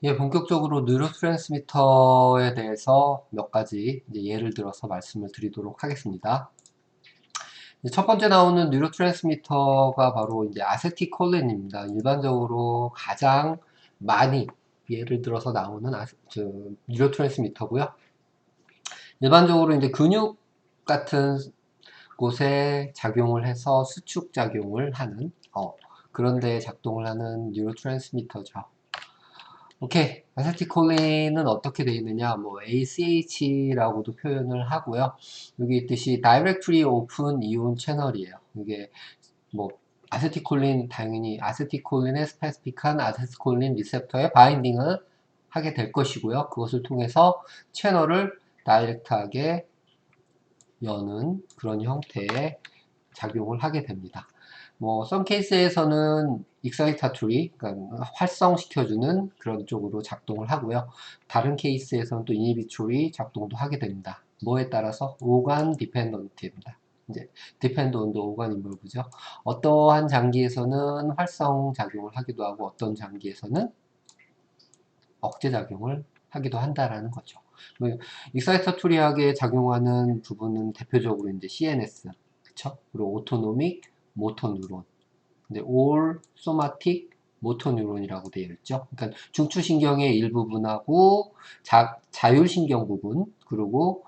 예, 본격적으로 뉴로트랜스미터에 대해서 몇 가지 이제 예를 들어서 말씀을 드리도록 하겠습니다. 첫 번째 나오는 뉴로트랜스미터가 바로 이제 아세틸콜린입니다. 일반적으로 가장 많이 예를 들어서 나오는 뉴로트랜스미터고요. 일반적으로 이제 근육 같은 곳에 작용을 해서 수축 작용을 하는 그런 데 작동을 하는 뉴로트랜스미터죠. 오케이. 아세틸콜린은 어떻게 되어 있느냐? 뭐 ACH라고도 표현을 하고요. 여기 있듯이 Directly Open Ion 채널이에요. 이게 뭐 아세틸콜린 당연히 아세틸콜린의 스페시픽한 아세틸콜린 리셉터에 바인딩을 하게 될 것이고요. 그것을 통해서 채널을 다이렉트하게 여는 그런 형태의 작용을 하게 됩니다. 뭐, some 케이스에서는 excitatory, 그러니까 활성시켜주는 그런 쪽으로 작동을 하고요. 다른 케이스에서는 또 inhibitory 작동도 하게 됩니다. 뭐에 따라서? organ dependent입니다. 이제 depend on the organ involve죠. 어떠한 장기에서는 활성 작용을 하기도 하고 어떤 장기에서는 억제 작용을 하기도 한다라는 거죠. 뭐, 익사이터토리하게 작용하는 부분은 대표적으로 이제 CNS, 그쵸? 그리고 오토노믹 모터 뉴론, 이제 all somatic 모터 뉴론이라고 되어 있죠. 그러니까 중추신경의 일부분하고 자율신경 부분, 그리고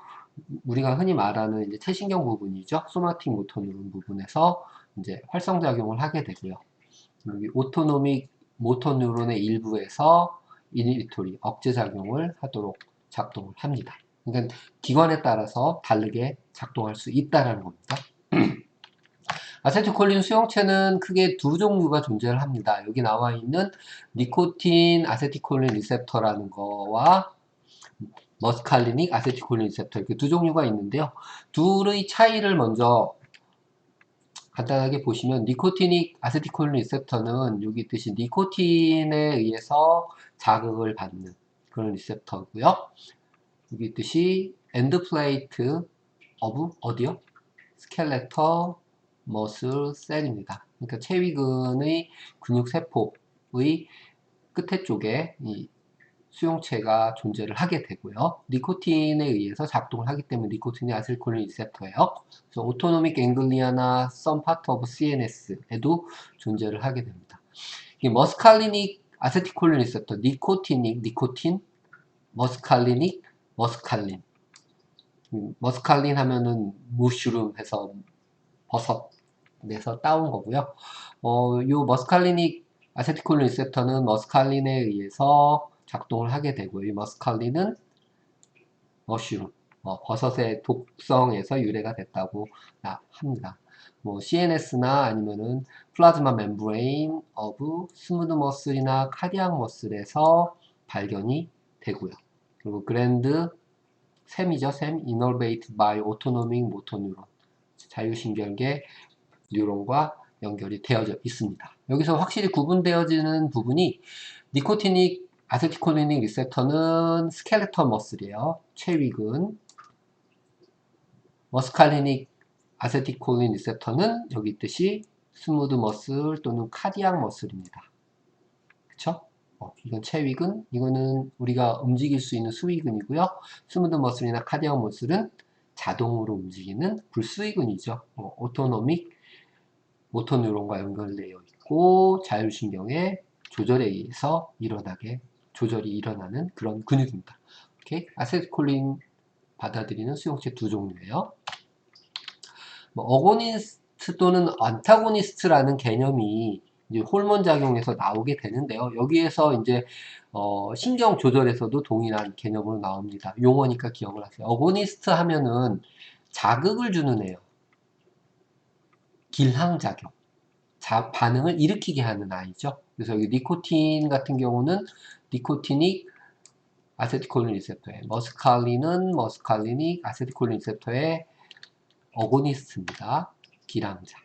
우리가 흔히 말하는 이제 체신경 부분이죠. 소마틱 모터 뉴론 부분에서 이제 활성작용을 하게 되고요. 여기 오토노믹 모터 뉴런의 일부에서 이니비토리 억제작용을 하도록 작동을 합니다. 그러니까 기관에 따라서 다르게 작동할 수 있다는 겁니다. 아세틸콜린 수용체는 크게 두 종류가 존재를 합니다. 여기 나와 있는 니코틴 아세틸콜린 리셉터라는 거와 머스칼리닉 아세틸콜린 리셉터 이렇게 두 종류가 있는데요. 둘의 차이를 먼저 간단하게 보시면 니코티닉 아세틸콜린 리셉터는 여기 있듯이 니코틴에 의해서 자극을 받는 그런 리셉터고요. 여기 있듯이 엔드 플레이트 오브 어디요? 스켈레터 머슬 셀입니다. 그러니까 체위근의 근육세포의 끝에 쪽에 이 수용체가 존재를 하게 되고요. 니코틴에 의해서 작동을 하기 때문에 니코틴이 아세틸콜린 리셉터예요. 그래서 오토노믹 갱글리아나 some part of CNS에도 존재를 하게 됩니다. 이 머스칼리닉 아세틸콜린 리셉터, 니코틴, 머스칼리닉, 머스칼린. 머스칼린 하면은 무슈룸 해서 버섯 내서 따온 거고요. 요 머스칼리닉 아세틸콜린 리셉터는 머스칼린에 의해서 작동을 하게 되고 이 머스칼린은 머쉬룸, 버섯의 독성에서 유래가 됐다고 합니다. 뭐 CNS나 아니면은 플라즈마 멤브레인 오브 스무드 머슬이나 카디악 머슬에서 발견이 되고요. 그리고 그랜드 샘이죠. 샘 이너베이트 바이 오토노믹 모터 뉴런 자율신경계 뉴런과 연결이 되어져 있습니다. 여기서 확실히 구분되어지는 부분이 니코티닉 아세틸콜리닉 리셉터는 스켈레톤 머슬이에요. 체위근. 머스칼리닉 아세틸콜린 리셉터는 여기 있듯이 스무드 머슬 또는 카디악 머슬입니다. 그쵸? 이건 체위근, 이거는 우리가 움직일 수 있는 수위근이고요. 스무드 머슬이나 카디악 머슬은 자동으로 움직이는 불수위근이죠. 오토노믹 모터 뉴런과 연결되어 있고 자율신경의 조절에 의해서 조절이 일어나는 그런 근육입니다. 오케이? 아세틸콜린 받아들이는 수용체 두 종류예요. 뭐 어고니스트 또는 안타고니스트라는 개념이 이제 호르몬 작용에서 나오게 되는데요. 여기에서 이제 신경 조절에서도 동일한 개념으로 나옵니다. 용어니까 기억을 하세요. 어고니스트 하면은 자극을 주는 애요. 길항작용. 반응을 일으키게 하는 아이죠. 그래서 여기 니코틴 같은 경우는 니코티닉 아세틸콜린 리셉터에 머스칼린은 머스칼리닉 아세틸콜린 리셉터의 어고니스트입니다. 기량자.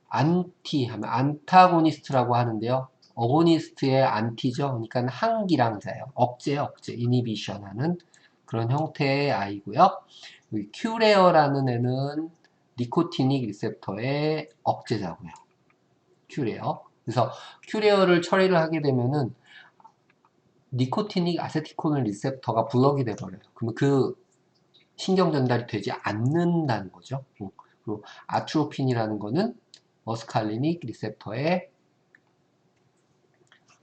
안티 하면 안타고니스트라고 하는데요. 어고니스트의 안티죠. 그러니까 항기량자예요. 억제, 이니비션 하는 그런 형태의 아이고요. 큐레어라는 애는 니코티닉 리셉터의 억제자고요. 큐레어. 그래서 큐레어를 처리를 하게 되면은 니코티닉 아세티콜린 리셉터가 블럭이 돼버려요. 그러면 그 신경 전달이 되지 않는다는 거죠. 그리고 아트로핀이라는 거는 머스칼리닉 리셉터의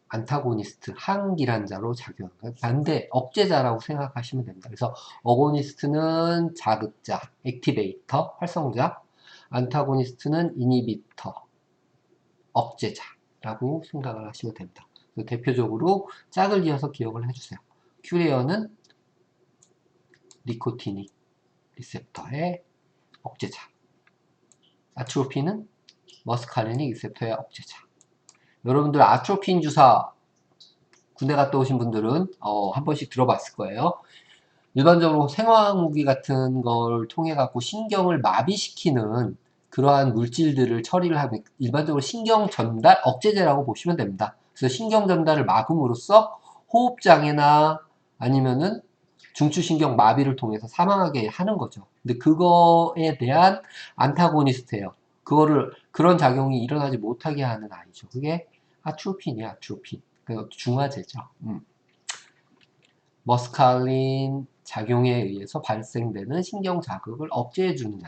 안타고니스트, 항기란자로 작용하는 반대 억제자라고 생각하시면 됩니다. 그래서 어고니스트는 자극자, 액티베이터, 활성자, 안타고니스트는 이니비터, 억제자라고 생각을 하시면 됩니다. 대표적으로 짝을 이어서 기억을 해주세요. 큐레어는 니코티닉 리셉터의 억제자, 아트로핀은 머스칼리닉 리셉터의 억제자. 여러분들 아트로핀 주사 군대 갔다 오신 분들은 한 번씩 들어봤을 거예요. 일반적으로 생화무기 같은 걸 통해 갖고 신경을 마비시키는 그러한 물질들을 처리를 하면 일반적으로 신경 전달 억제제라고 보시면 됩니다. 그래서 신경 전달을 막음으로써 호흡장애나 아니면은 중추신경 마비를 통해서 사망하게 하는 거죠. 근데 그거에 대한 안타고니스트예요. 그런 작용이 일어나지 못하게 하는 아이죠. 그게 아트로핀이야, 아트로핀. 그 중화제죠. 머스칼린 작용에 의해서 발생되는 신경 자극을 억제해주는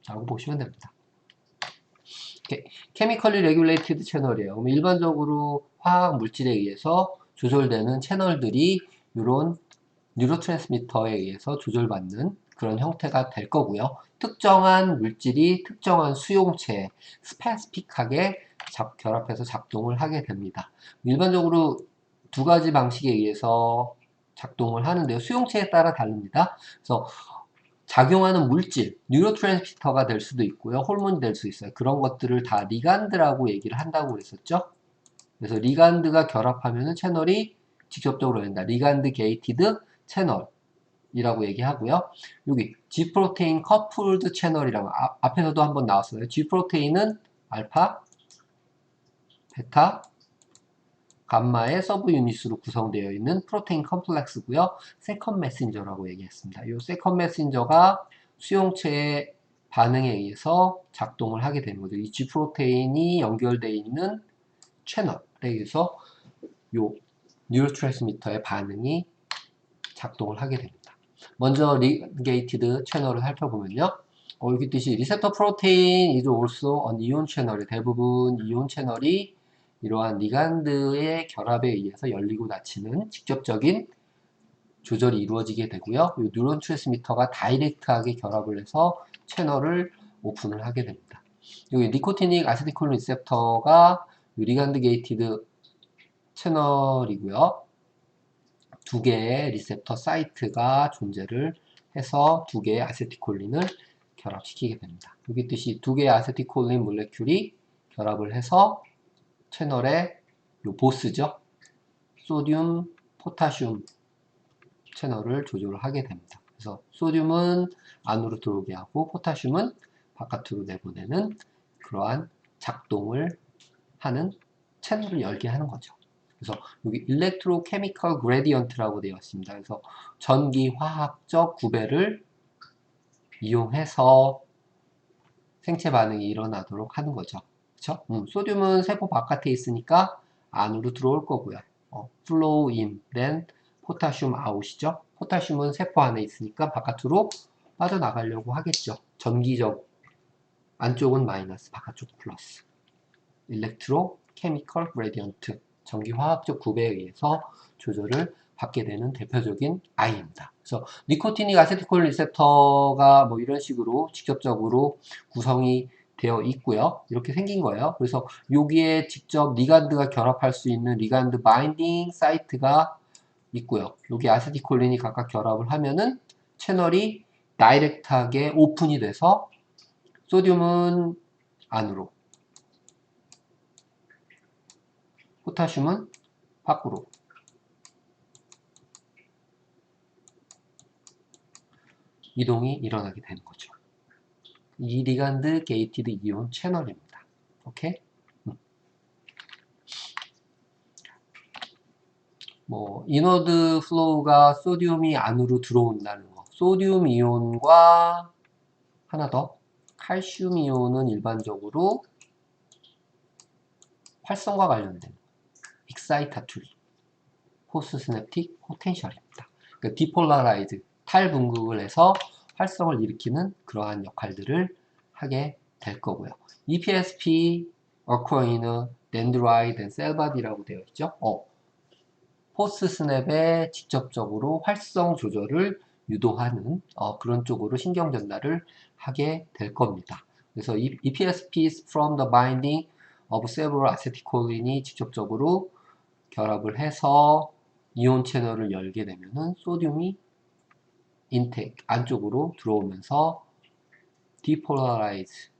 아이라고 보시면 됩니다. 케미컬리 레귤레이티드 채널이에요. 일반적으로 화학 물질에 의해서 조절되는 채널들이 이런 뉴로트랜스미터에 의해서 조절받는 그런 형태가 될 거고요. 특정한 물질이 특정한 수용체에 스페시픽하게 결합해서 작동을 하게 됩니다. 일반적으로 두 가지 방식에 의해서 작동을 하는데요. 수용체에 따라 다릅니다. 그래서 작용하는 물질, 뉴로트랜스미터가 될 수도 있고요. 호르몬이 될 수 있어요. 그런 것들을 다 리간드라고 얘기를 한다고 그랬었죠. 그래서 리간드가 결합하면 채널이 직접적으로 된다. 리간드 게이티드 채널이라고 얘기하고요. 여기 G 프로테인 커플드 채널이라고 앞에서도 한번 나왔어요. G 프로테인은 알파, 베타, 감마의 서브 유닛으로 구성되어 있는 프로테인 컴플렉스고요. 세컨 메신저라고 얘기했습니다. 이 세컨 메신저가 수용체의 반응에 의해서 작동을 하게 되는 거죠. 이 G 프로테인이 연결되어 있는 채널에 의해서 이 뉴로트랜스미터의 반응이 작동을 하게 됩니다. 먼저 리게이티드 채널을 살펴보면요. 여기 뜻이 리셉터 프로테인 is also an ion 채널이 대부분 이온 채널이 이러한 리간드의 결합에 의해서 열리고 닫히는 직접적인 조절이 이루어지게 되고요. 이 뉴런 트랜스미터가 다이렉트하게 결합을 해서 채널을 오픈을 하게 됩니다. 여기 니코티닉 아세티콜린 리셉터가 리간드 게이티드 채널이고요. 두 개의 리셉터 사이트가 존재를 해서 두 개의 아세티콜린을 결합시키게 됩니다. 여기 뜻이 두 개의 아세티콜린 몰레큘이 결합을 해서 채널의 요 보스죠. 소듐, 포타슘 채널을 조절을 하게 됩니다. 그래서 소듐은 안으로 들어오게 하고 포타슘은 바깥으로 내보내는 그러한 작동을 하는 채널을 열게 하는 거죠. 그래서 여기 일렉트로케미컬 그레디언트라고 되어 있습니다. 그래서 전기 화학적 구배를 이용해서 생체 반응이 일어나도록 하는 거죠. 그렇죠? 소듐은 세포 바깥에 있으니까 안으로 들어올 거고요. flow in, then 포타슘 아웃이죠. 포타슘은 세포 안에 있으니까 바깥으로 빠져나가려고 하겠죠. 전기적 안쪽은 마이너스, 바깥쪽 플러스. 일렉트로 케미컬 그레디언트 전기화학적 구배에 의해서 조절을 받게 되는 대표적인 아이입니다. 그래서 니코티닉 아세티콜린 리셉터가 뭐 이런 식으로 직접적으로 구성이 되어 있고요. 이렇게 생긴 거예요. 그래서 여기에 직접 리간드가 결합할 수 있는 리간드 바인딩 사이트가 있고요. 여기 아세티콜린이 각각 결합을 하면은 채널이 다이렉트하게 오픈이 돼서 소듐은 안으로, 포타슘은 밖으로 이동이 일어나게 되는 거죠. 이 리간드 게이티드 이온 채널입니다. 오케이? 뭐 이너드 플로우가 소듐이 안으로 들어온다는 거. 소듐 이온과 하나 더 칼슘 이온은 일반적으로 활성과 관련된 익사이타툴 포스트 시냅틱 포텐셜입니다. 그러니까 디폴라라이즈, 탈분극을 해서 활성을 일으키는 그러한 역할들을 하게 될 거고요. EPSP, 어쿠어이너, 덴드라이드, 앤 셀바디라고 되어 있죠. 포스트 스냅에 직접적으로 활성 조절을 유도하는 그런 쪽으로 신경 전달을 하게 될 겁니다. 그래서 EPSP is from the binding of several acetylcholine이 직접적으로 결합을 해서 이온 채널을 열게 되면은 소듐이 인텍 안쪽으로 들어오면서 디폴라라이즈,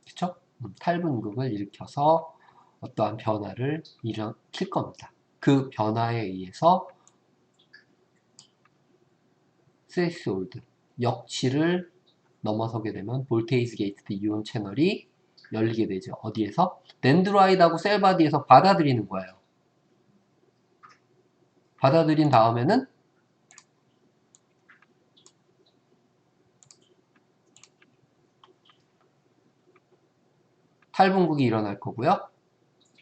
그쵸? 탈분극을 일으켜서 어떠한 변화를 일으킬 겁니다. 그 변화에 의해서 스레스홀드, 역치를 넘어서게 되면 볼테이지 게이트 이온 채널이 열리게 되죠. 어디에서? 덴드라이드하고 셀바디에서 받아들이는 거예요. 받아들인 다음에는 탈분극이 일어날 거고요.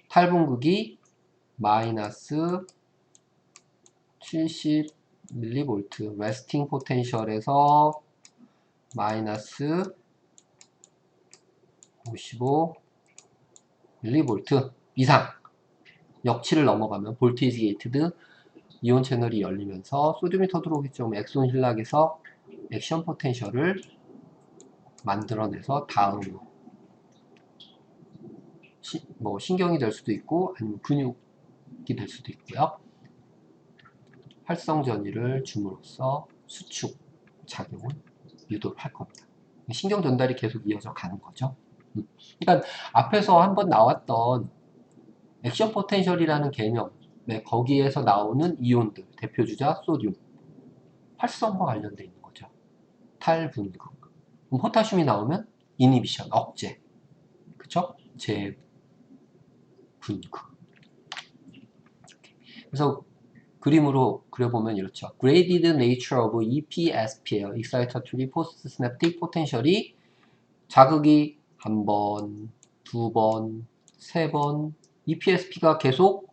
탈분극이 마이너스 70mV 레스팅 포텐셜에서 마이너스 55mV 이상 역치를 넘어가면 볼테이지 게이트드 이온 채널이 열리면서 소듐이 터들어오겠죠. 엑손 힐락에서 액션 포텐셜을 만들어내서 다음 뭐 신경이 될 수도 있고 아니면 근육이 될 수도 있고요. 활성 전이를 줌으로써 수축 작용을 유도를 할 겁니다. 신경 전달이 계속 이어져 가는 거죠. 그러니까 앞에서 한번 나왔던 액션 포텐셜이라는 개념, 거기에서 나오는 이온들, 대표 주자 소듐, 활성과 관련되어 있는 거죠. 탈분극. 그럼 포타슘이 나오면 이니비션, 억제. 그쵸? 재분극. 그래서 그림으로 그려보면 이렇죠. Graded nature of EPSP예요. Excitatory Postsynaptic Potential이 자극이 한 번, 두 번, 세 번, EPSP가 계속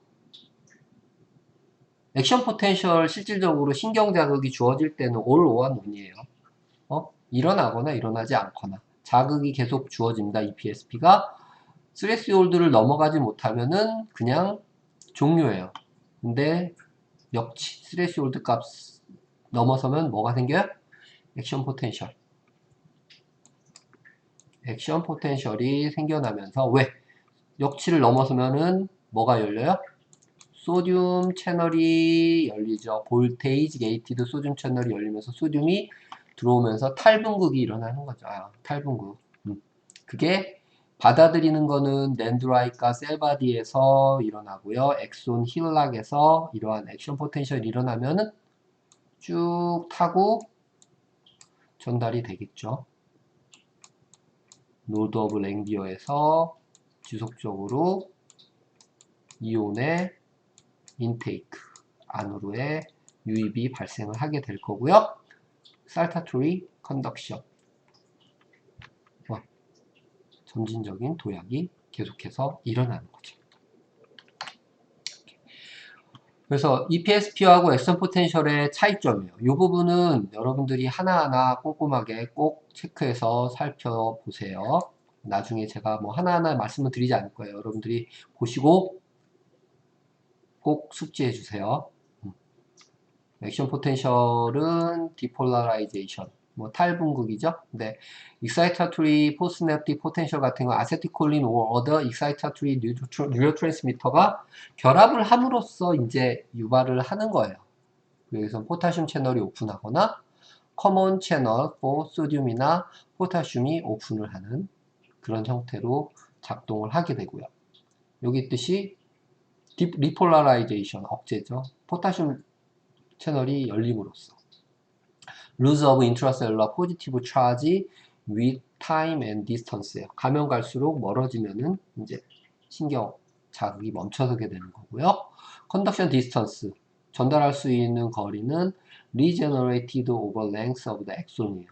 액션 포텐셜 실질적으로 신경 자극이 주어질 때는 all or none이에요. 일어나거나 일어나지 않거나 자극이 계속 주어집니다. EPSP가 스레스홀드를 넘어가지 못하면은 그냥 종료예요. 근데 역시 스레스홀드 값 넘어서면 뭐가 생겨요? 액션 포텐셜. 액션 포텐셜이 생겨나면서 왜? 역치를 넘어서면은 뭐가 열려요? 소듐 채널이 열리죠. 볼테이지 게이티드 소듐 채널이 열리면서 소듐이 들어오면서 탈분극이 일어나는 거죠. 탈분극. 그게 받아들이는 거는 덴드라이트과 셀바디에서 일어나고요. 엑손 힐락에서 이러한 액션 포텐셜이 일어나면은 쭉 타고 전달이 되겠죠. 노드 오브 랭비어에서 지속적으로 이온의 인테이크 안으로의 유입이 발생을 하게 될 거고요. 살타토리 컨덕션, 점진적인 도약이 계속해서 일어나는 거죠. 그래서 EPSP하고 액션 포텐셜의 차이점이에요. 이 부분은 여러분들이 하나하나 꼼꼼하게 꼭 체크해서 살펴보세요. 나중에 제가 뭐 하나하나 말씀을 드리지 않을 거예요. 여러분들이 보시고 꼭 숙지해 주세요. 액션 포텐셜은 디폴라라이제이션, 뭐 탈분극이죠. 근데 excitatory postsynaptic potential 같은 거 아세틸콜린 or other excitatory neurotransmitter가 결합을 함으로써 이제 유발을 하는 거예요. 여기서 포타슘 채널이 오픈하거나 커먼 채널 for 소듐이나 포타슘이 오픈을 하는 그런 형태로 작동을 하게 되고요. 여기 있듯이 리폴라라이제이션 억제죠. 포타슘 채널이 열림으로써 lose of intracellular positive charge with time and distance예요. 가면 갈수록 멀어지면은 이제 신경 자극이 멈춰서게 되는 거고요. conduction distance 전달할 수 있는 거리는 regenerated over length of the axon이에요.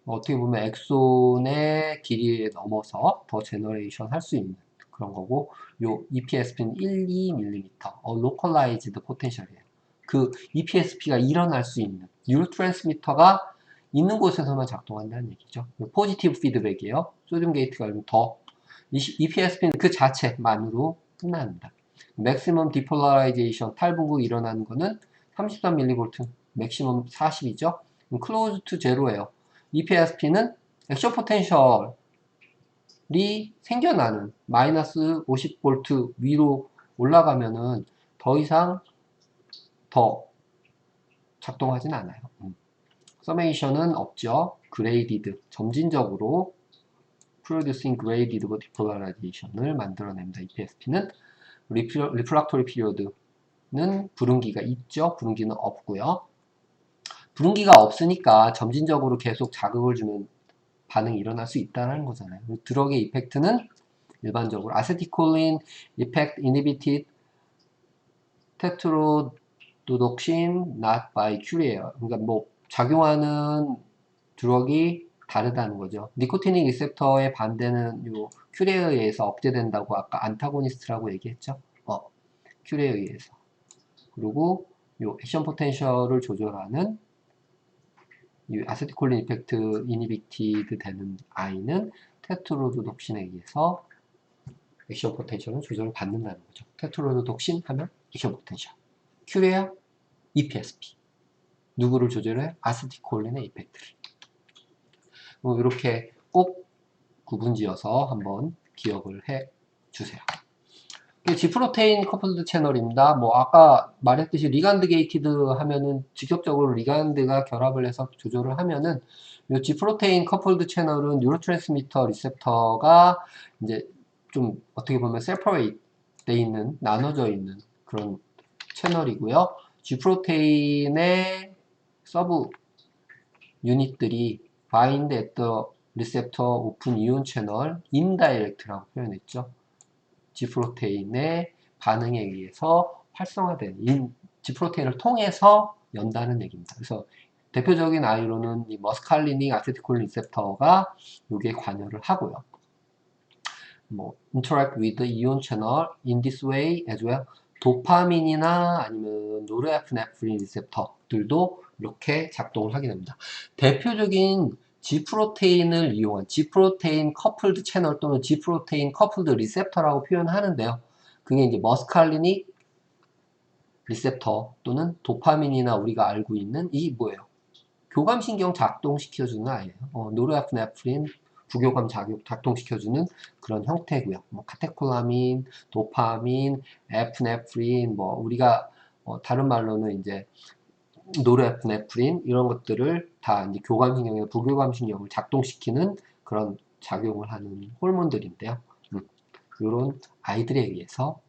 어떻게 보면 엑손의 길이에 넘어서 더 제너레이션 할 수 있는 그런 거고, 요 EPSP는 1, 2mm, localized potential이에요. 그 EPSP가 일어날 수 있는 뉴로트랜스미터가 있는 곳에서만 작동한다는 얘기죠. 포지티브 피드백이에요. 소듐 게이트가 더 EPSP는 그 자체만으로 끝납니다. 맥시멈 디폴라라이제이션 탈분구 일어나는 거는 33mV, 맥시멈 40이죠. 클로즈 투 제로예요. EPSP는 액션 포텐셜이 생겨나는 마이너스 50V 위로 올라가면은 더 이상 더 작동하진 않아요. 서메이션은 없죠. 그레이디드, 점진적으로 producing graded depolarization을 만들어냅니다. EPSP는 리플락토리 피리어드는 불응기가 있죠. 불응기는 없고요. 불응기가 없으니까 점진적으로 계속 자극을 주면 반응이 일어날 수 있다는 거잖아요. 드럭의 이펙트는 일반적으로 아세티콜린 이펙트 inhibited tetrodotoxin not by cure예요. 그러니까 뭐 작용하는 드럭이 다르다는 거죠. 니코티닉 리셉터의 반대는 요 큐레에 의해서 억제된다고 아까 안타고니스트라고 얘기했죠. 큐레에 의해서. 그리고 요 액션 포텐셜을 조절하는 이 아세티콜린 이펙트 이니비티드 되는 아이는 테트로도독신에 의해서 액션 포텐셜은 조절을 받는다는 거죠. 테트로도독신 하면 액션 포텐셜. 큐레어 EPSP. 누구를 조절해? 아세티콜린의 이펙트를. 이렇게 꼭 구분지어서 한번 기억을 해 주세요. G프로테인 커플드 채널입니다. 뭐 아까 말했듯이 리간드 게이티드 하면은 직접적으로 리간드가 결합을 해서 조절을 하면은 이 G프로테인 커플드 채널은 뉴로트랜스미터 리셉터가 이제 좀 어떻게 보면 세퍼레이트 돼 있는, 나눠져 있는 그런 채널이고요. G프로테인의 서브 유닛들이 bind at the receptor open ion channel indirect라고 표현했죠. G프로테인의 반응에 의해서 활성화된 G프로테인을 통해서 연다는 얘기입니다. 그래서 대표적인 아이로는 이 머스칼리닉 아세티콜린 리셉터가 여기에 관여를 하고요. 뭐 interact with the ion channel in this way as well. 도파민이나 아니면 노르에프네프린 리셉터들도 이렇게 작동을 하게 됩니다. 대표적인 G프로테인을 이용한 G프로테인 커플드 채널 또는 G프로테인 커플드 리셉터라고 표현하는데요. 그게 이제 머스칼리닉 리셉터 또는 도파민이나 우리가 알고 있는 이 뭐예요? 교감신경 작동시켜주는 아이예요. 노르에프네프린 부교감 작동시켜주는 그런 형태고요. 뭐 카테콜라민, 도파민, 에프네프린, 뭐 우리가 다른 말로는 이제 노르에프네프린 이런 것들을 다 이제 교감신경이나 부교감신경을 작동시키는 그런 작용을 하는 호르몬들인데요. 이런 아이들에 의해서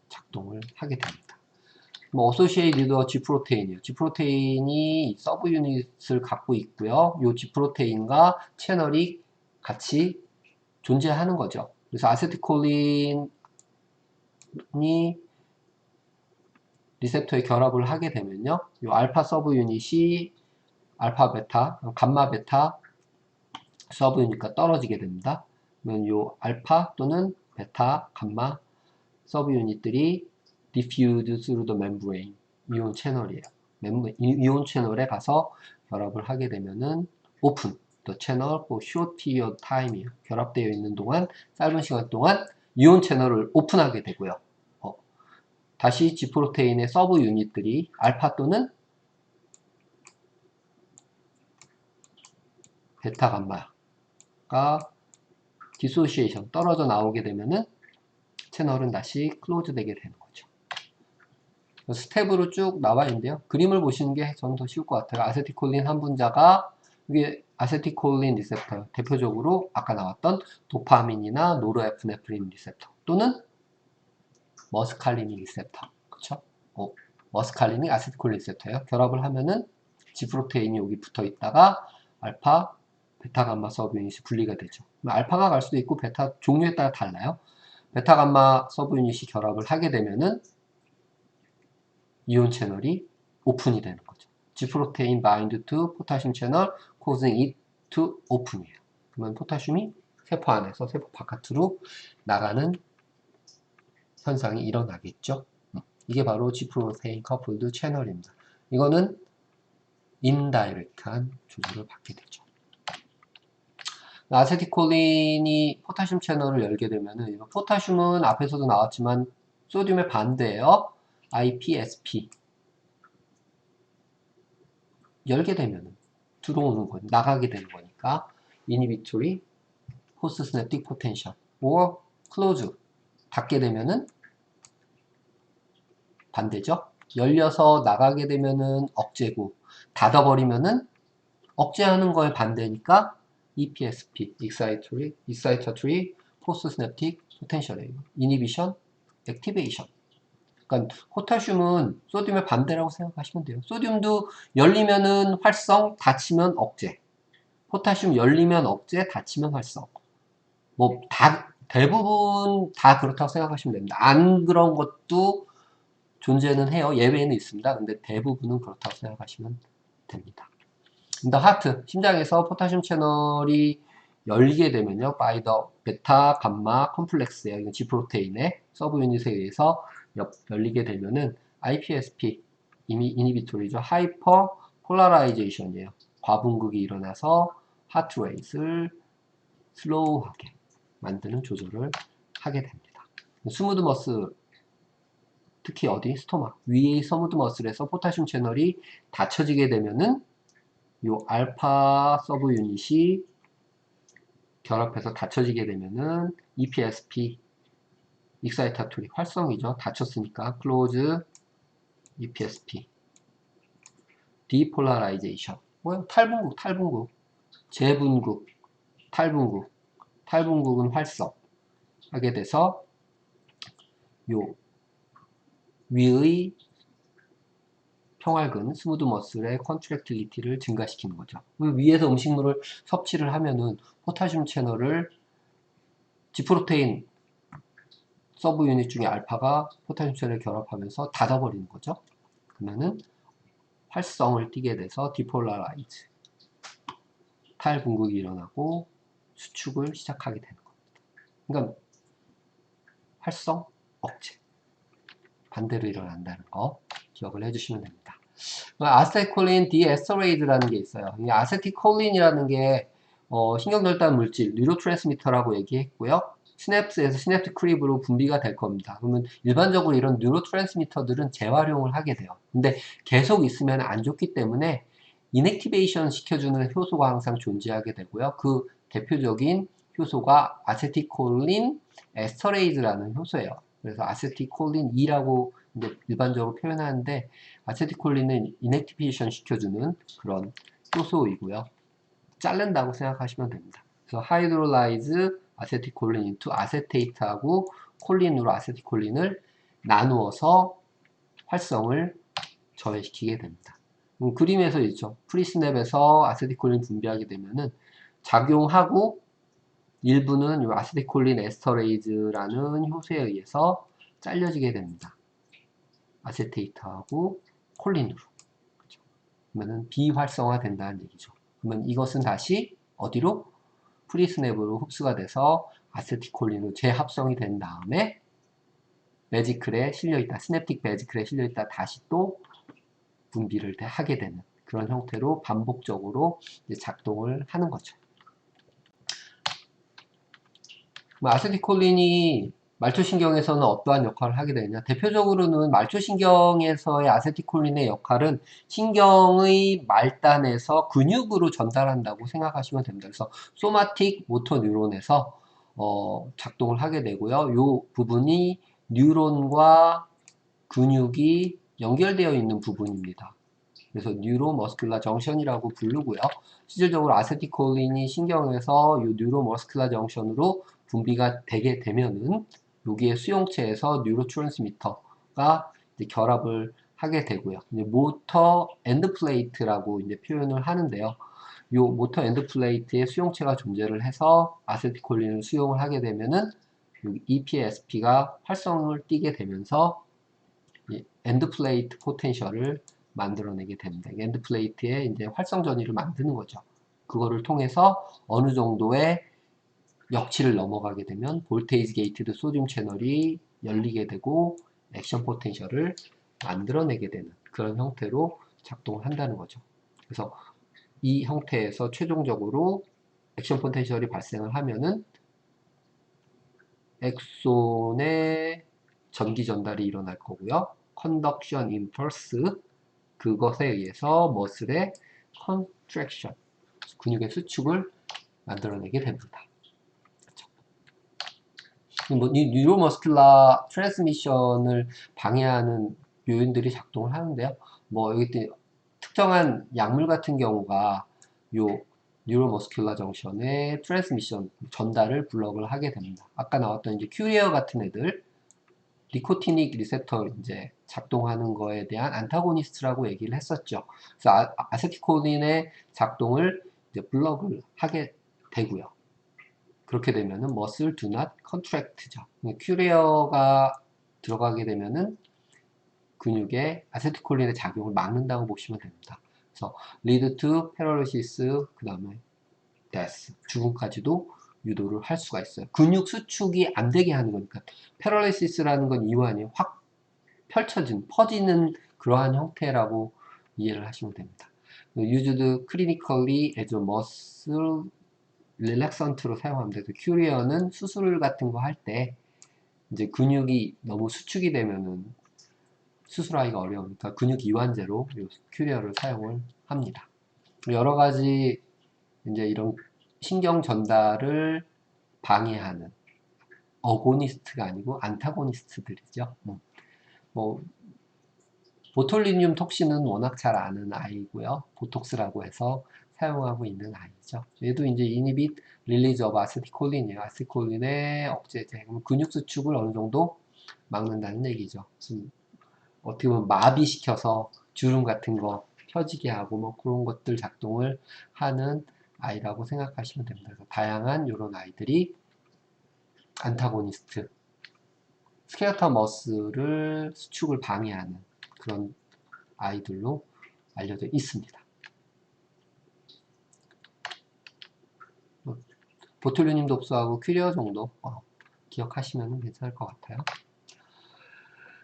작동을 하게 됩니다. 뭐 어소시에이티드 G프로테인이에요. G프로테인이 서브 유닛을 갖고 있고요. 이 G프로테인과 채널이 같이 존재하는 거죠. 그래서 아세티콜린이 리셉터에 결합을 하게 되면요. 이 알파 서브 유닛이 알파 베타, 감마 베타 서브 유닛과 떨어지게 됩니다. 그러면 이 알파 또는 베타, 감마 서브 유닛들이 diffuse through the membrane 이온 채널이에요. 이온 채널에 가서 결합을 하게 되면은 open the channel for short period time이에요. 결합되어 있는 동안 짧은 시간 동안 이온 채널을 오픈하게 되고요. 다시 G프로테인의 서브 유닛들이 알파 또는 베타 감마가 디소시에이션 떨어져 나오게 되면은 채널은 다시 클로즈 되게 되는 거죠. 스텝으로 쭉 나와 있는데요. 그림을 보시는 게 저는 더 쉬울 것 같아요. 아세티콜린 한 분자가 이게 아세티콜린 리셉터 대표적으로 아까 나왔던 도파민이나 노르에프네프린 리셉터 또는 머스칼리닉 리셉터 그쵸? 머스칼리닉 아세티콜린 리셉터예요. 결합을 하면은 G프로테인이 여기 붙어 있다가 알파, 베타 감마 서브 유닛이 분리가 되죠. 알파가 갈 수도 있고 베타 종류에 따라 달라요. 베타 감마 서브 유닛이 결합을 하게 되면은 이온 채널이 오픈이 되는 거죠. G프로테인 bind to potassium channel causing it to open이에요. 그러면 포타슘이 세포 안에서 세포 바깥으로 나가는 현상이 일어나겠죠. 이게 바로 G프로테인 커플드 채널입니다. 이거는 인다이렉트한 조절을 받게 되죠. 아세틸콜린이 포타슘 채널을 열게 되면은, 포타슘은 앞에서도 나왔지만 소듐의 반대예요. IPSP. 열게 되면은 들어오는 거, 나가게 되는 거니까 inhibitory postsynaptic potential or close. 닫게 되면은 반대죠. 열려서 나가게 되면은 억제고, 닫아버리면은 억제하는 거에 반대니까 EPSP, excitatory postsynaptic potential, inhibition, activation. 그러니까 포타슘은 소듐의 반대라고 생각하시면 돼요. 소듐도 열리면은 활성, 닫히면 억제. 포타슘 열리면 억제, 닫히면 활성. 뭐 대부분 다 그렇다고 생각하시면 됩니다. 안 그런 것도 존재는 해요. 예외는 있습니다. 근데 대부분은 그렇다고 생각하시면 됩니다. The heart, 심장에서 포타슘 채널이 열리게 되면요. by the 베타, 감마, 컴플렉스예요. 이건 G프로테인의 서브 유닛에 의해서 열리게 되면은 IPSP, 이니비토리죠. 하이퍼 폴라라이제이션이에요. 과분극이 일어나서 하트 레이트를 슬로우하게 만드는 조절을 하게 됩니다. 스무드 머슬, 특히 어디? 스토마. 위의 스무드 머슬에서 포타슘 채널이 닫혀지게 되면은 요 알파 서브 유닛이 결합해서 닫혀지게 되면은 EPSP, 익사이타토리 활성이죠. 닫혔으니까 클로즈 EPSP, 디폴라라이제이션. 뭐야? 탈분국, 재분국, 탈분국은 활성 하게 돼서 요 위의 평활근 스무드 머슬의 컨트랙틸리티를 증가시키는 거죠. 위에서 음식물을 섭취를 하면은 포타슘 채널을 G프로테인 서브 유닛 중에 알파가 포타슘 채널을 결합하면서 닫아버리는 거죠. 그러면은 활성을 띠게 돼서 디폴라라이즈, 탈분국이 일어나고 수축을 시작하게 되는 겁니다. 그러니까 활성, 억제 반대로 일어난다는 거 기억을 해주시면 됩니다. 아세틸콜린 디에스터레이드라는 게 있어요. 이 아세틸콜린이라는 게 신경절단 물질, 뉴로트랜스미터라고 얘기했고요. 시냅스에서 시냅틱 크립으로 분비가 될 겁니다. 그러면 일반적으로 이런 뉴로트랜스미터들은 재활용을 하게 돼요. 근데 계속 있으면 안 좋기 때문에 인액티베이션 시켜주는 효소가 항상 존재하게 되고요. 그 대표적인 효소가 아세틸콜린 에스터레이즈라는 효소예요. 그래서 아세틸콜린 2라고 이제 일반적으로 표현하는데 아세틸콜린은 인액티베이션 시켜주는 그런 효소이고요. 자른다고 생각하시면 됩니다. 그래서 하이드롤라이즈 아세틸콜린 인투 아세테이트하고 콜린으로 아세틸콜린을 나누어서 활성을 저해시키게 됩니다. 그림에서 있죠. 프리스냅에서 아세틸콜린 분비하게 되면은 작용하고 일부는 이 아세틸콜린 에스터레이즈라는 효소에 의해서 잘려지게 됩니다. 아세테이트하고 콜린으로. 그렇죠? 그러면 비활성화 된다는 얘기죠. 그러면 이것은 다시 어디로? 프리스냅으로 흡수가 돼서 아세틸콜린으로 재합성이 된 다음에 베지클에 실려있다. 시냅틱 베지클에 실려있다. 다시 또 분비를 하게 되는 그런 형태로 반복적으로 작동을 하는 거죠. 아세틸콜린이 말초신경에서는 어떠한 역할을 하게 되느냐. 대표적으로는 말초신경에서의 아세틸콜린의 역할은 신경의 말단에서 근육으로 전달한다고 생각하시면 됩니다. 그래서 소마틱 모터 뉴론에서 작동을 하게 되고요. 이 부분이 뉴론과 근육이 연결되어 있는 부분입니다. 그래서 뉴로머스큘라 정션이라고 부르고요. 실질적으로 아세틸콜린이 신경에서 이 뉴로머스큘라 정션으로 분비가 되게 되면은 여기에 수용체에서 뉴로트랜스미터가 결합을 하게 되고요. 이제 모터 엔드플레이트라고 이제 표현을 하는데요. 이 모터 엔드플레이트에 수용체가 존재를 해서 아세틸콜린을 수용을 하게 되면은 여기 EPSP가 활성을 띠게 되면서 엔드플레이트 포텐셜을 만들어내게 됩니다. 엔드플레이트에 이제 활성 전이를 만드는 거죠. 그거를 통해서 어느 정도의 역치를 넘어가게 되면 볼테이지 게이트드 소듐 채널이 열리게 되고 액션 포텐셜을 만들어내게 되는 그런 형태로 작동을 한다는 거죠. 그래서 이 형태에서 최종적으로 액션 포텐셜이 발생을 하면은 엑손의 전기 전달이 일어날 거고요. 컨덕션 임펄스, 그것에 의해서 머슬의 컨트랙션, 근육의 수축을 만들어내게 됩니다. 뭐, 이 뉴로머스큘라 트랜스미션을 방해하는 요인들이 작동을 하는데요. 뭐, 여기 특정한 약물 같은 경우가 요 뉴로머스큘라 정션의 트랜스미션, 전달을 블럭을 하게 됩니다. 아까 나왔던 이제 큐리어 같은 애들, 니코티닉 리셉터 이제 작동하는 거에 대한 안타고니스트라고 얘기를 했었죠. 그래서 아세티콜린의 작동을 이제 블럭을 하게 되고요. 그렇게 되면은 muscle do not contract죠. 큐리어가 들어가게 되면은 근육에 아세틸콜린의 작용을 막는다고 보시면 됩니다. 그래서 lead to paralysis, 그 다음에 death, 죽음까지도 유도를 할 수가 있어요. 근육 수축이 안 되게 하는 거니까. 패럴리시스라는 건 이완이 확 펼쳐진, 퍼지는 그러한 형태라고 이해를 하시면 됩니다. used clinically as a muscle relaxant로 사용합니다. 그래서 큐리어는 수술 같은 거 할 때 이제 근육이 너무 수축이 되면은 수술하기가 어려우니까 근육 이완제로 큐리어를 사용을 합니다. 여러 가지 이제 이런 신경 전달을 방해하는 어고니스트가 아니고 안타고니스트들이죠. 뭐 보톨리늄 톡신은 워낙 잘 아는 아이고요. 보톡스라고 해서 사용하고 있는 아이죠. 얘도 이제 이니빗 릴리즈 오브 아세티콜린이에요. 아세티콜린의 억제제. 근육 수축을 어느 정도 막는다는 얘기죠. 어떻게 보면 마비시켜서 주름 같은 거 펴지게 하고 뭐 그런 것들 작동을 하는 아이라고 생각하시면 됩니다. 그래서 다양한 이런 아이들이 안타고니스트, 스켈레터 머슬을 수축을 방해하는 그런 아이들로 알려져 있습니다. 보툴리늄 독소하고 큐리어 정도 기억하시면 괜찮을 것 같아요.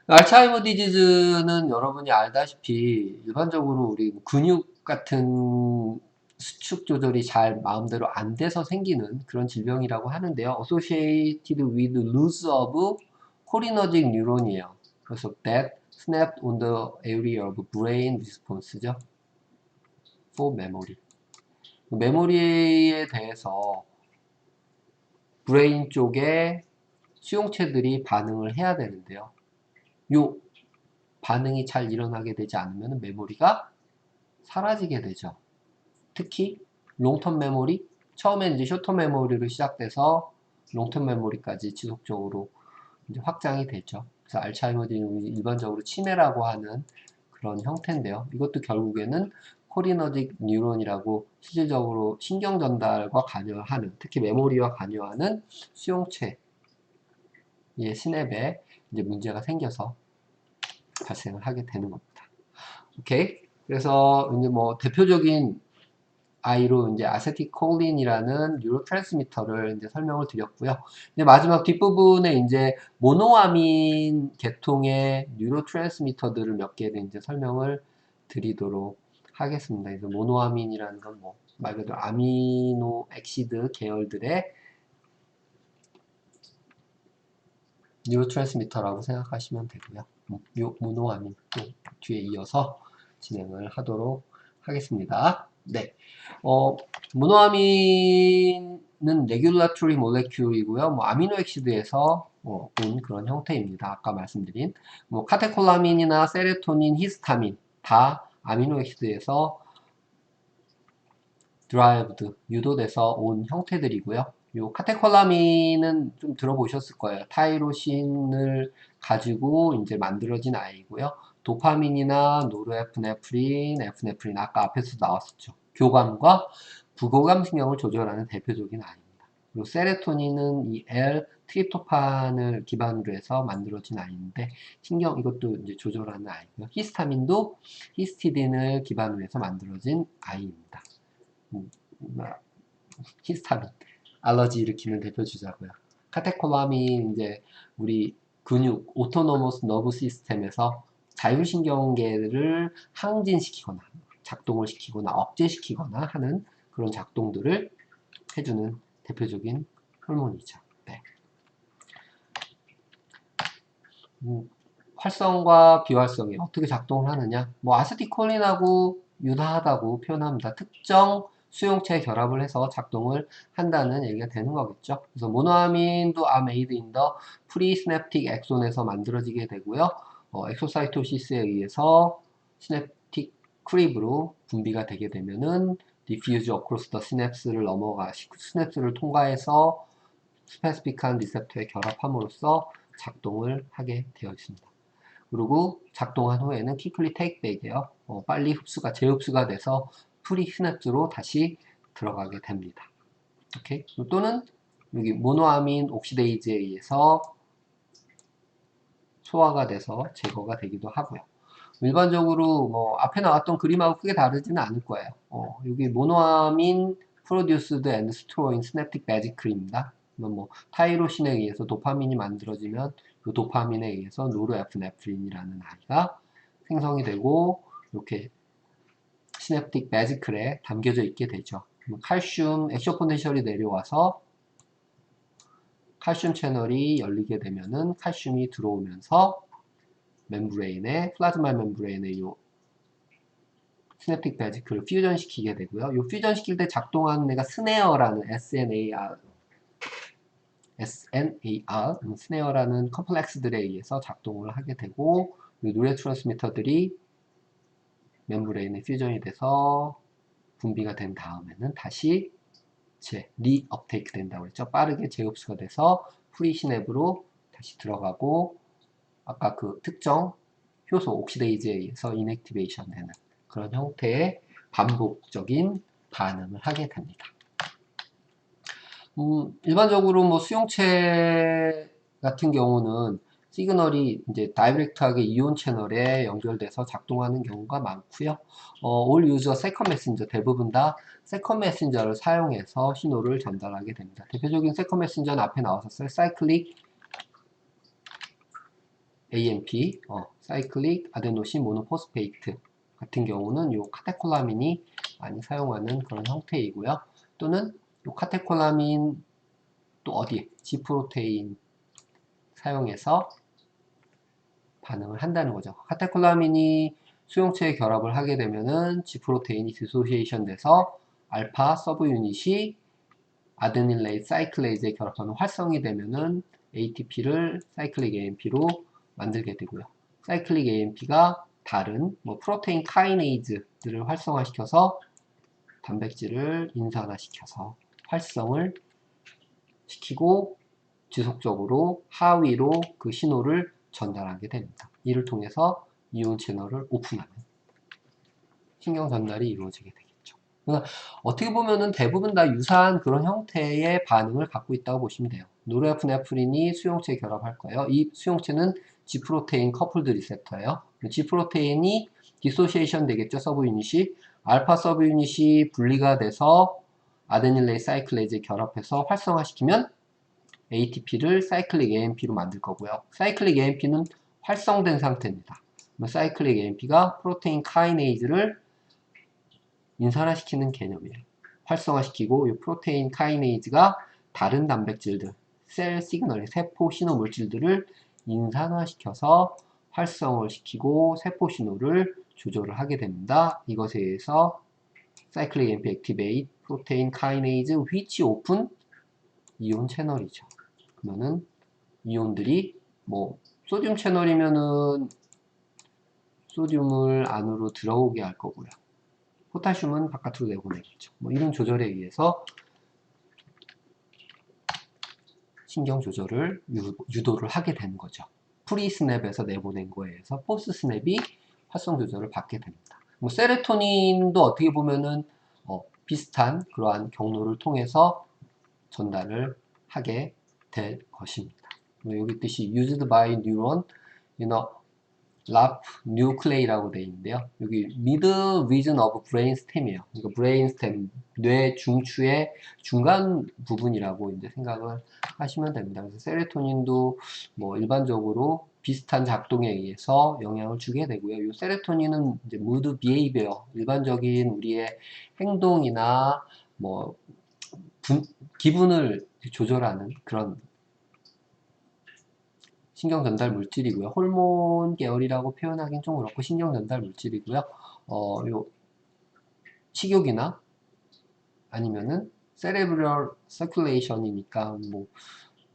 알츠하이머 디지즈는 여러분이 알다시피 일반적으로 우리 근육 같은 수축 조절이 잘 마음대로 안 돼서 생기는 그런 질병이라고 하는데요. Associated with loss of cholinergic neuron이에요. 그래서 that snapped on the area of brain response죠. for memory. 메모리에 대해서 브레인 쪽에 수용체들이 반응을 해야 되는데요. 요 반응이 잘 일어나게 되지 않으면 메모리가 사라지게 되죠. 특히 롱텀 메모리, 처음엔 이제 쇼텀 메모리로 시작돼서 롱텀 메모리까지 지속적으로 이제 확장이 되죠. 그래서 알츠하이머는 일반적으로 치매라고 하는 그런 형태인데요. 이것도 결국에는 코리너직 뉴런이라고 실질적으로 신경 전달과 관여하는, 특히 메모리와 관여하는 수용체의 스냅에 이제 문제가 생겨서 발생을 하게 되는 겁니다. 오케이. 그래서 이제 뭐 대표적인 아이로 이제 아세틸콜린이라는 뉴로트랜스미터를 이제 설명을 드렸고요. 이제 마지막 뒷부분에 이제 모노아민 계통의 뉴로트랜스미터들을 몇 개를 이제 설명을 드리도록 하겠습니다. 그래서 모노아민이라는 건 뭐 말 그대로 아미노 액시드 계열들의 뉴로트랜스미터라고 생각하시면 되고요. 요 모노아민 또 뒤에 이어서 진행을 하도록 하겠습니다. 네. 모노아민은 레귤라토리 몰레큘이고요. 뭐 아미노 액시드에서 온 그런 형태입니다. 아까 말씀드린 뭐 카테콜라민이나 세로토닌, 히스타민 다 아미노 액시드에서 드라이브드 유도돼서 온 형태들이고요. 요 카테콜라민은 좀 들어보셨을 거예요. 타이로신을 가지고 이제 만들어진 아이고요. 도파민이나 노르에프네프린, 에프네프린 아까 앞에서 나왔었죠. 교감과 부교감 신경을 조절하는 대표적인 아이입니다. 그리고 세로토닌은 이 L-트립토판을 기반으로 해서 만들어진 아이인데 신경 이것도 이제 조절하는 아이고요. 히스타민도 히스티딘을 기반으로 해서 만들어진 아이입니다. 히스타민 알러지 일으키는 대표 주자고요. 카테콜라민 이제 우리 근육, 오토노머스 너브 시스템에서 자율신경계를 항진시키거나 작동을 시키거나 억제시키거나 하는 그런 작동들을 해주는 대표적인 호르몬이죠. 네. 활성과 비활성이 어떻게 작동을 하느냐? 뭐 아세틸콜린하고 유사하다고 표현합니다. 특정 수용체 결합을 해서 작동을 한다는 얘기가 되는 거겠죠. 그래서 모노아민도 are made in the 프리시냅틱 엑손에서 만들어지게 되고요. 엑소사이토시스에 의해서 시냅틱 크립으로 분비가 되게 되면은 디퓨즈 어크로스 더 시냅스를 시냅스를 통과해서 스페시픽한 리셉터에 결합함으로써 작동을 하게 되어 있습니다. 그리고 작동한 후에는 quickly take back이에요. 빨리 재흡수가 돼서 프리 시냅스로 다시 들어가게 됩니다. 오케이? 또는 여기 모노아민 옥시데이즈에 의해서 소화가 돼서 제거가 되기도 하고요. 일반적으로 뭐 앞에 나왔던 그림하고 크게 다르지는 않을 거예요. 여기 모노아민 프로듀스드 앤드 스토어인 스냅틱 매직 크림입니다. 뭐 타이로신에 의해서 도파민이 만들어지면 그 도파민에 의해서 노르에프네프린이라는 아이가 생성이 되고 이렇게 시냅틱 매지클에 담겨져 있게 되죠. 칼슘 액션 포텐셜이 내려와서 칼슘 채널이 열리게 되면은 칼슘이 들어오면서 플라즈마 멤브레인에 요 시냅틱 베지클을 퓨전 시키게 되고요. 요 퓨전 시킬 때 작동하는 애가 스네어라는 스네어라는 컴플렉스들에 의해서 작동을 하게 되고 요 뉴로트랜스미터들이 멤브레인에 퓨전이 돼서 분비가 된 다음에는 다시 리업테이크 된다고 했죠. 빠르게 재흡수가 돼서 프리시냅으로 다시 들어가고 아까 그 특정 효소 옥시데이즈에 의해서 인액티베이션 되는 그런 형태의 반복적인 반응을 하게 됩니다. 일반적으로 뭐 수용체 같은 경우는 시그널이 이제 다이렉트하게 이온 채널에 연결돼서 작동하는 경우가 많고요. 올 유저 세컨 메신저 대부분 다 세컨 메신저를 사용해서 신호를 전달하게 됩니다. 대표적인 세컨 메신저는 앞에 나왔었어요. 사이클릭 AMP, 사이클릭 아데노신 모노포스페이트 같은 경우는 이 카테콜라민이 많이 사용하는 그런 형태이고요. 또는 이 카테콜라민 또 어디에? G프로테인 사용해서 반응을 한다는 거죠. 카테콜라민이 수용체에 결합을 하게 되면은 G프로테인이 디소시에이션 돼서 알파 서브 유닛이 아데닐레이트 사이클레이즈에 결합하면 활성이 되면은 ATP를 사이클릭 AMP로 만들게 되고요. 사이클릭 AMP가 다른 뭐 프로테인 카이네이즈들을 활성화시켜서 단백질을 인산화시켜서 활성을 시키고 지속적으로 하위로 그 신호를 전달하게 됩니다. 이를 통해서 이온 채널을 오픈하는 신경 전달이 이루어지게 되겠죠. 그러니까 어떻게 보면은 대부분 다 유사한 그런 형태의 반응을 갖고 있다고 보시면 돼요. 노르에프네프린이 수용체에 결합할 거예요. 이 수용체는 G프로테인 커플드 리셉터예요. G프로테인이 디소시에이션 되겠죠. 서브 유닛이 알파 서브 유닛이 분리가 돼서 아데닐레이 사이클레이즈에 결합해서 활성화시키면 ATP를 사이클릭 AMP로 만들 거고요. 사이클릭 AMP는 활성된 상태입니다. 사이클릭 AMP가 프로테인 카이네이즈를 인산화시키는 개념이에요. 활성화시키고 이 프로테인 카이네이즈가 다른 단백질들, 셀 시그널, 세포 신호 물질들을 인산화시켜서 활성을 시키고 세포 신호를 조절을 하게 됩니다. 이것에 의해서 사이클릭 AMP 액티베이트 프로테인 카이네이즈 which open 이온 채널이죠. 그러면은 이온들이 뭐 소듐 채널이면은 소듐을 안으로 들어오게 할 거고요. 포타슘은 바깥으로 내보내겠죠. 뭐 이런 조절에 의해서 신경 조절을 유도를 하게 되는 거죠. 프리 스냅에서 내보낸 거에 의해서 포스트 스냅이 활성 조절을 받게 됩니다. 뭐 세로토닌도 어떻게 보면은 비슷한 그러한 경로를 통해서 전달을 하게 될 것입니다. 여기 뜻이 used by neuron in a 라프 뉴클레이라고 되어 있는데요. 여기 미드 리전 오브 브레인스템이에요. 그러니까 브레인스템, 뇌 중추의 중간 부분이라고 이제 생각을 하시면 됩니다. 그래서 세로토닌도 뭐 일반적으로 비슷한 작동에 의해서 영향을 주게 되고요. 이 세로토닌은 이제 무드 비헤이비어, 일반적인 우리의 행동이나 뭐 기분을 조절하는 그런 신경 전달 물질이고요. 호르몬 계열이라고 표현하기는 좀 그렇고 신경 전달 물질이고요. 요 식욕이나 아니면은 세레브럴 서큘레이션이니까 뭐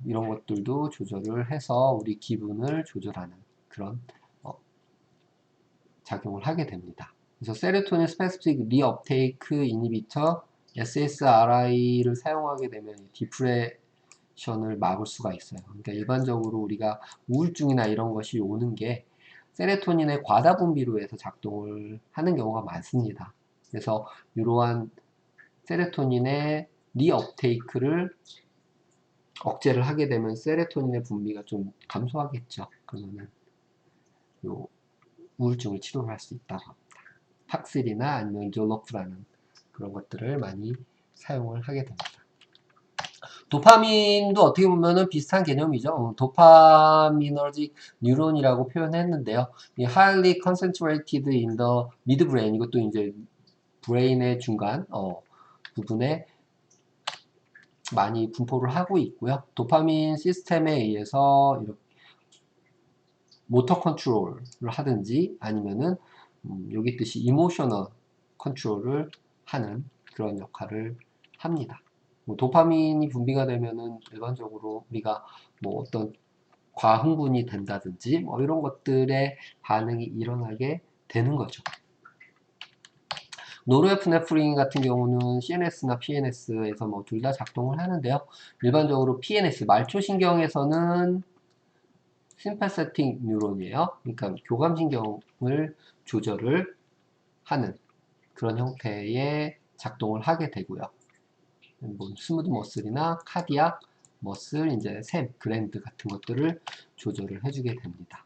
이런 것들도 조절을 해서 우리 기분을 조절하는 그런 어, 작용을 하게 됩니다. 그래서 세로토닌 스페시픽 리업테이크 이니비터 SSRI를 사용하게 되면 디프레션을 막을 수가 있어요. 그러니까 일반적으로 우리가 우울증이나 이런 것이 오는 게 세로토닌의 과다 분비로 해서 작동을 하는 경우가 많습니다. 그래서 이러한 세로토닌의 리업테이크를 억제를 하게 되면 세로토닌의 분비가 좀 감소하겠죠. 그러면은 요 우울증을 치료를 할 수 있다고 합니다. 팍실이나 아니면 졸로프라는 그런 것들을 많이 사용을 하게 됩니다. 도파민도 어떻게 보면은 비슷한 개념이죠. 도파미너직 뉴런이라고 표현했는데요. 이 highly concentrated in the midbrain, 이것도 이제 브레인의 중간 부분에 많이 분포를 하고 있고요. 도파민 시스템에 의해서 이렇게 모터 컨트롤을 하든지 아니면은 여기 뜻이 이모셔널 컨트롤을 하는 그런 역할을 합니다. 뭐 도파민이 분비가 되면은 일반적으로 우리가 뭐 어떤 과흥분이 된다든지 뭐 이런 것들의 반응이 일어나게 되는 거죠. 노르에프네프린 같은 경우는 CNS나 PNS에서 뭐 둘 다 작동을 하는데요. 일반적으로 PNS, 말초신경에서는 심파세틱 뉴런이에요. 그러니까 교감신경을 조절을 하는 그런 형태의 작동을 하게 되고요. 뭐 스무드 머슬이나 카디악 머슬, 이제 샘, 그랜드 같은 것들을 조절을 해주게 됩니다.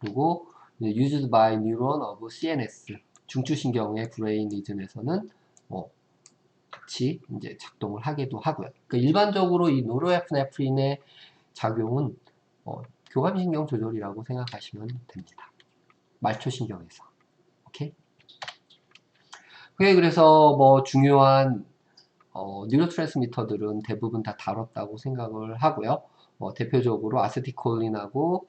그리고 used by neuron of CNS, 중추신경의 브레인 리전에서는 같이 이제 작동을 하기도 하고요. 그러니까 일반적으로 이 노르에프네프린의 작용은 교감신경 조절이라고 생각하시면 됩니다. 말초신경에서. 오케이? 그래서 뭐 중요한 뉴로트랜스미터들은 대부분 다 다뤘다고 생각을 하고요. 대표적으로 아세틸콜린하고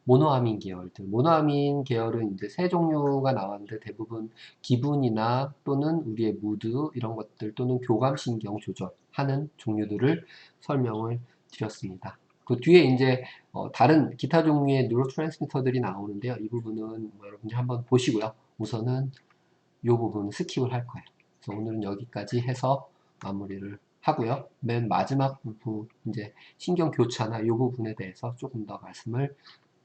모노아민 계열들. 모노아민 계열은 이제 세 종류가 나왔는데 대부분 기분이나 또는 우리의 무드 이런 것들 또는 교감신경 조절하는 종류들을 설명을 드렸습니다. 그 뒤에 이제 다른 기타 종류의 뉴로트랜스미터들이 나오는데요. 이 부분은 뭐 여러분들 한번 보시고요. 우선은 이 부분은 스킵을 할 거예요. 그래서 오늘은 여기까지 해서 마무리를 하고요. 맨 마지막 부분, 이제 신경 교차나 이 부분에 대해서 조금 더 말씀을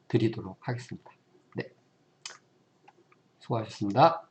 드리도록 하겠습니다. 네, 수고하셨습니다.